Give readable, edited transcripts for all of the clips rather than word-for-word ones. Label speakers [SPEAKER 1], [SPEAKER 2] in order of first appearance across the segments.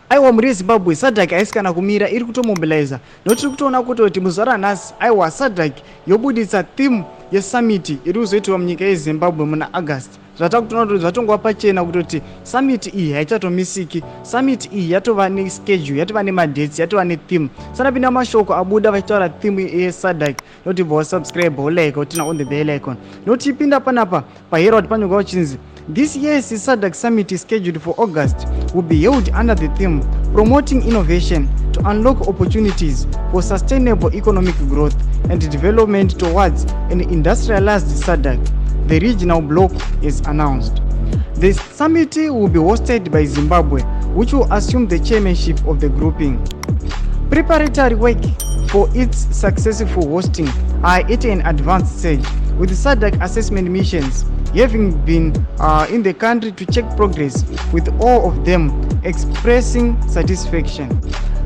[SPEAKER 1] aiwa muri Zimbabwe SADC haisi kana kumira, iri kutomobiliza nokuti tiri kutoona kuti muzuva ranhasi aiwa SADC yobuditsa theme yesummit iri kuzoitirwa munyika yeZimbabwe muna August. Zvatakutoona kuti zvatongova pachena kuti summit iyi haichatomisiki, summit iyi yatova neschedule, yatova nemadates, yatova netheme. Sanapinda mashoko abuda vachitaura theme yeSADC noti bva wasubscribe like utina on the bell icon. Noti ipinda panapa paHerald panyorwa kuchinzi this year's SADC summit is scheduled for August will be held under the theme promoting innovation to unlock opportunities for sustainable economic growth and development towards an industrialized SADC. The regional bloc is announced. The summit will be hosted by Zimbabwe, which will assume the chairmanship of the grouping. Preparatory work for its successful hosting are at an advanced stage, with SADC assessment missions having been in the country to check progress, with all of them expressing satisfaction.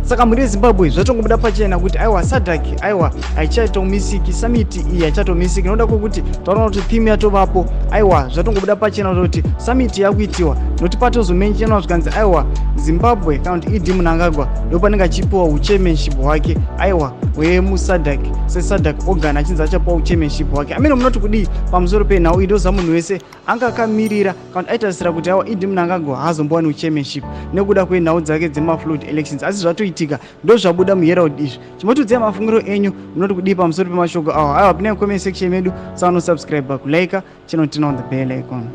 [SPEAKER 1] Saka muri Zimbabwe zvatongobuda pachena kuti aiwa SADC aiwa haichatomisiki, summit iyi haichatomisiki. Noda kuti taona kuti theme yatovapo, aiwa zvatongobuda pachena kuti summit yakuitiwa, noti patozomentionwa zvikanzi aiwa Zimbabwe kana kuti Idi Mnangagwa ndopanenge achipiwa uchairmanship hwake aiwa wemuSADC seSADC organ, achinzi achapiwa uchairmanship hwake. Amene munoti kudii pamusoro penhau ido zamunhu wese anga akamirira kana kuti aitarisira kuti aiwa Idi Mnangagwa haazombowani uchairmanship nekuda kwenhau dzake dzemaflood elections, asi zvatoitika ndo zvabuda muHerald izvi. Chimotiudzai mafungiro enyu, munoti kudii pamusoro pemashoko awa. Aiwa pinai comment section medu, saano subscribe, kulike, channel tina on the bell icon.